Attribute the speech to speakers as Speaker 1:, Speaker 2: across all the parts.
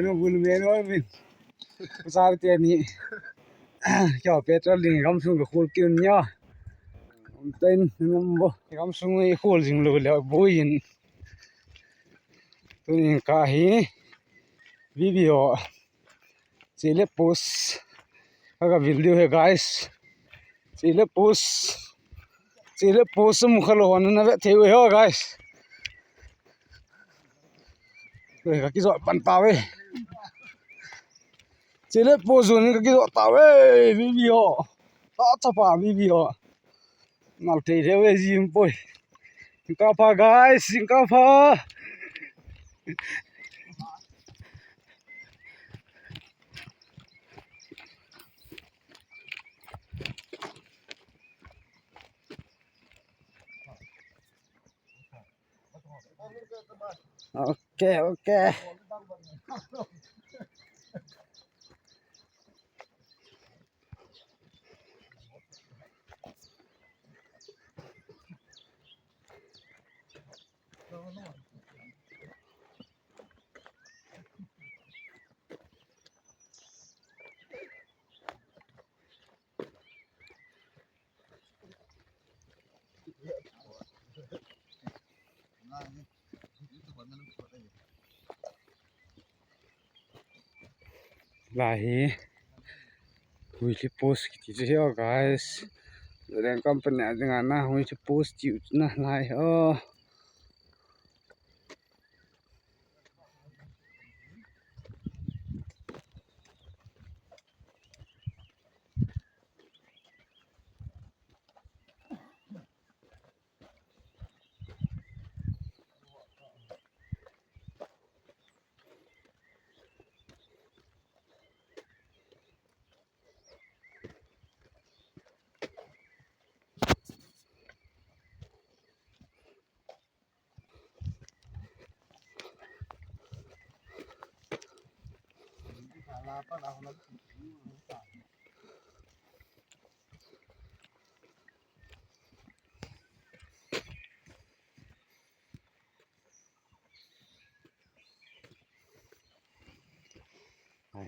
Speaker 1: no bulmeno min Pasarte ni cho petrol ding ram sung ko khol kyun nya ten numbo ram sung ei khol jing lo le boyin tunin ka hi video chile post aga video hai guys chile post mu khalo na ve theu ho guys ka ki zo pan pa we chile post ni ka ki zo ta we video ta pa video mal thei re we jim poi ka pa guys ka pa Okay. Lahi we post ki je guys the company dengan na we post you na lai oh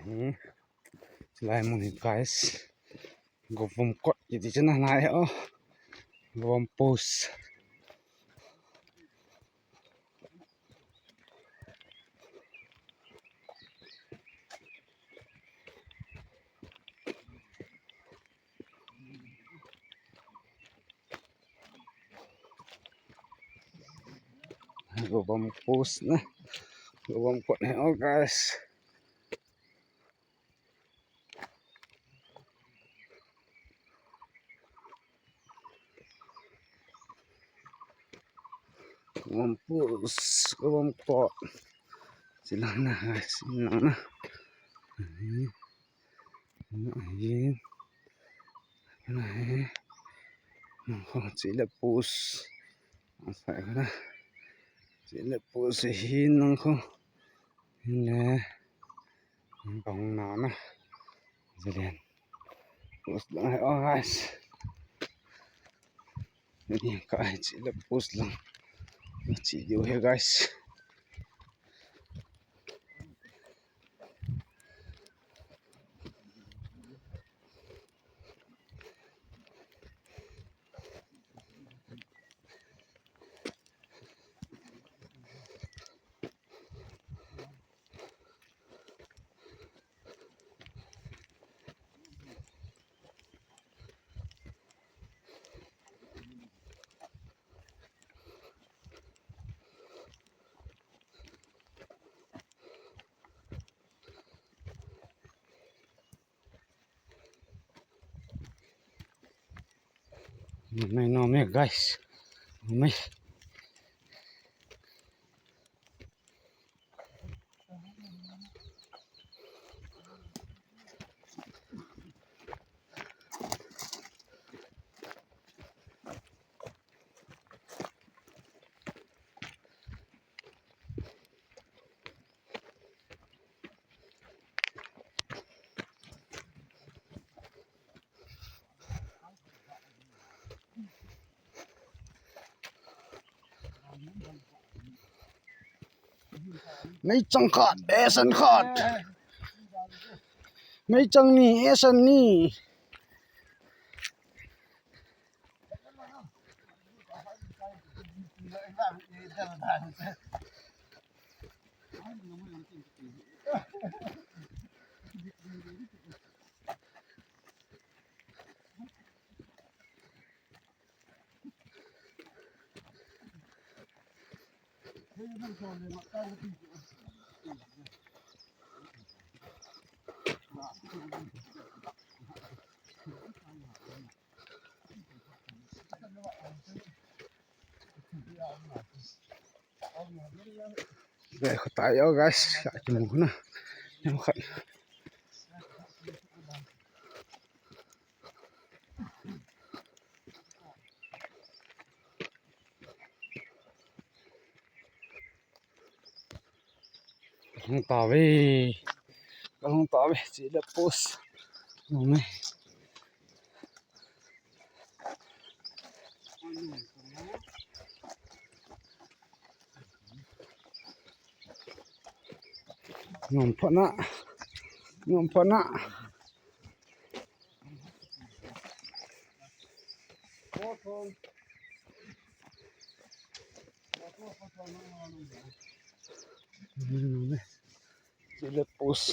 Speaker 1: Ini selain muni guys gom kot jadi cenah naik oh gom post gom post nah gom kot ni oh guys mampus kok silana ini chile post asa kana chile post hin nang kho ne bang na na jadi post lang oh guys ini kai chile post lang chỉ điều here guys May guys may ไม่จังขาดเอสันขาดไม่จังนี่เอสันนี่Đây có tải áo guys, chạy cho mù nè, em khẩn. Không tỏ về, không tỏ về, chỉ là post, đúng này. Ngom phona chỉ là post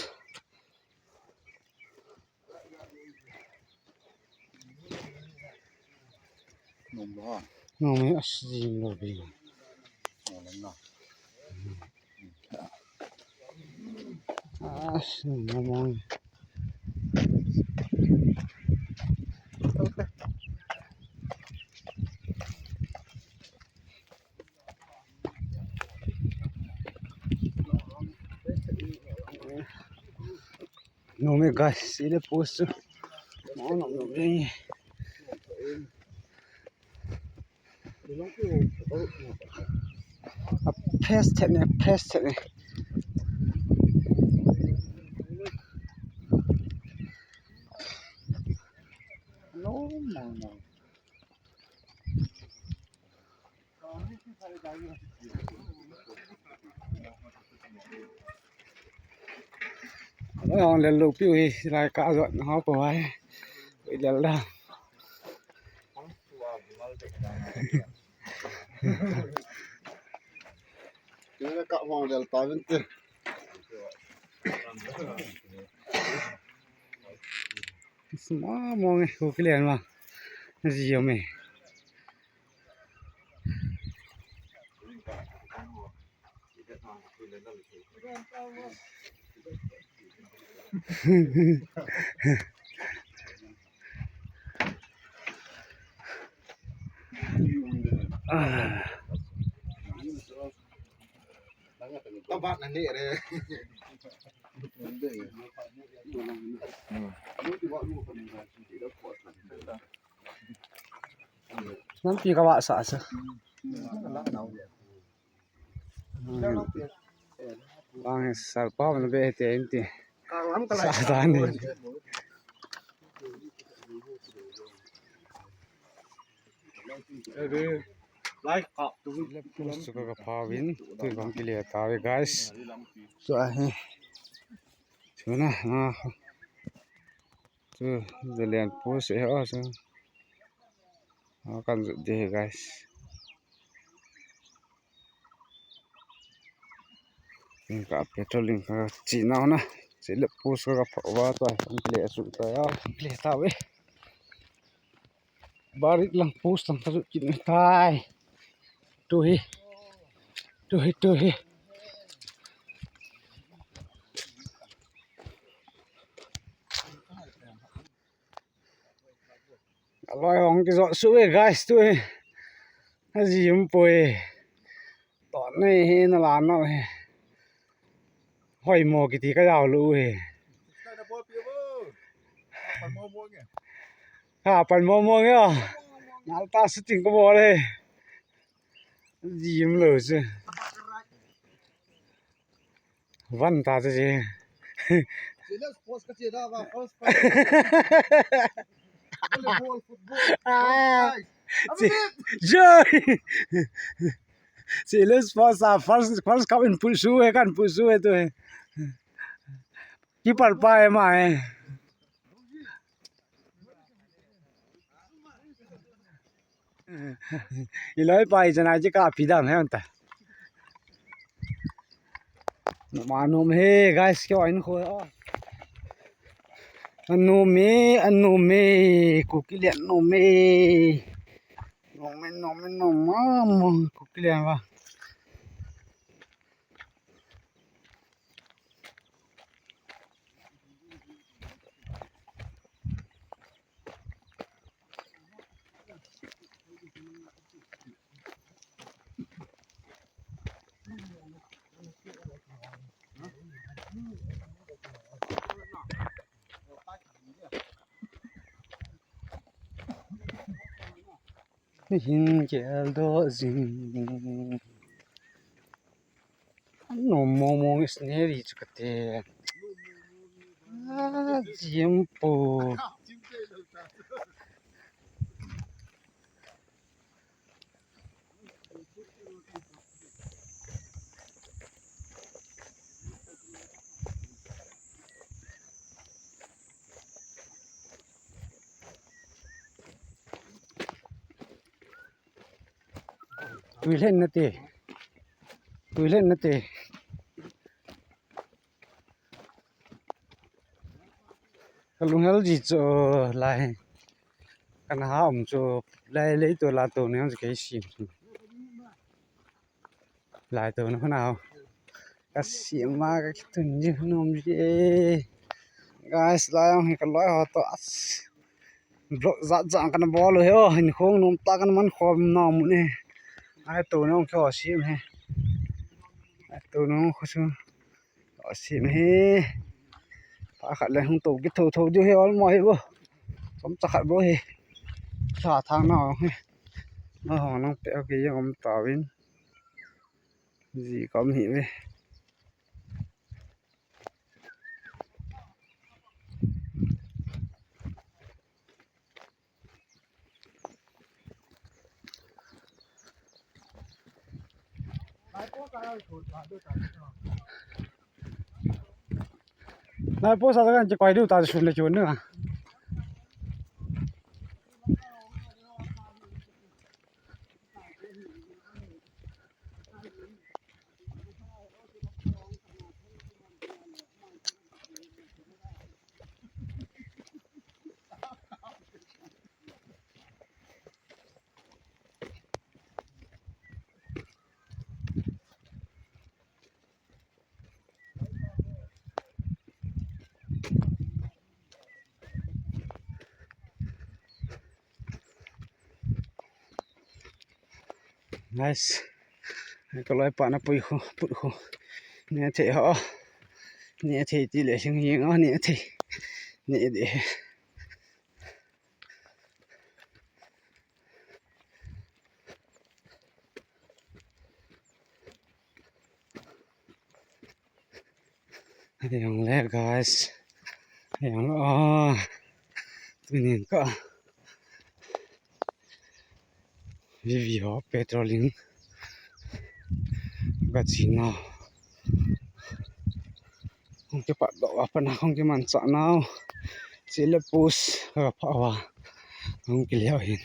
Speaker 1: ngom ấy gì mà bị ngomong nome guys ele posto mau nome a pest ne no nó lên lục piu hi lại cả dọn nó của ai bị lên đó
Speaker 2: Ini kak mau del tahun tu.
Speaker 1: semua mau nge ku kalian mah gì vậy mày
Speaker 2: Tempat nanti ada.
Speaker 1: nanti các bạn sợ sao bang sợ bao nó về tiền thì sợ tan đi
Speaker 2: Like up tu.
Speaker 1: suka ke pawin tu bang pilih tahu guys tu ahe cuna nah tu jalan pos oh so akan deh guys ka petrolling ka Cina na sila pos ka phawa to pilih asu ta ya pilih tahu barik lang pos tang tasu Cina tai tu hi aloi hong cái dọn suối guys tôi cái gì cũng bồi tọn này nó làm nó hỏi mò cái tí cái đào lũ phần mò mò nghe nào ta sẽ chỉnh cái bò đây gì cũng lỡ chứ văn ta chứ gì chơi Se eles passar faz cap impulso kan pulso itu. Ki par pai mai. Iloi pai jana ji ka pidam hai anta. Manom he guys kyo in kho. Anu me kukilian no me. No mama kukilian ba. Hin gel do zin. No momo sneri chukate. Jimpo. Tuilen nate. Kalung hal ji cho lai. Kan ha cho lai lấy to la to ne cái sim. Lai to nó nào. Ka sim ma ka tun ji nom ji. Guys lai ang ka loi ho to as. Dạ dạng kan bol he o hin khong nom ta kan man khom nom ne. Ai to nó cho sim he. Ai to nó kho su. Sim he. Ta khát lên không tổ cái thâu chứ heo mọi hết vô sống chắc khát vô he xả thang nào he nó họ nó kéo cái ông tàu bên gì có gì vậy này bố sao cái quay đi ta xuống lại chuồn nữa à nice cái loại bạn nó bự khô nè thế họ nè thế thì lại sinh hiền ó nè thế nè để yang le guys yang tôi nhìn cả Vivio petrolin gacina không cái bạn độ apa na không cái man sa nào chỉ là push gặp apa không cái liao hin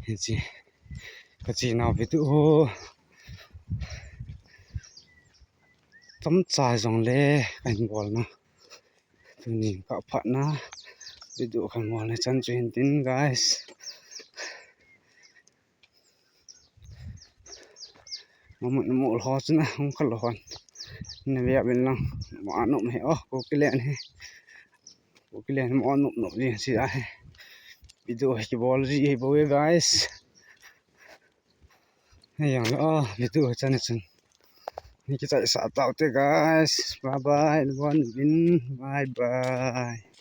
Speaker 1: gì gacina với tụ tấm trà dòng lê cảnh bò na tôi nhìn cả bạn na với tụ cảnh bò này chân truyền tin guys một ho chứ na không khăn lòn này bây giờ bên lăng mỏ nộm hệ có cái lẹn mỏ nộm gì xí ra video cái ball gì bố guys này yang nữa video chân chân ini kita saat out guys bye bye everyone bye bye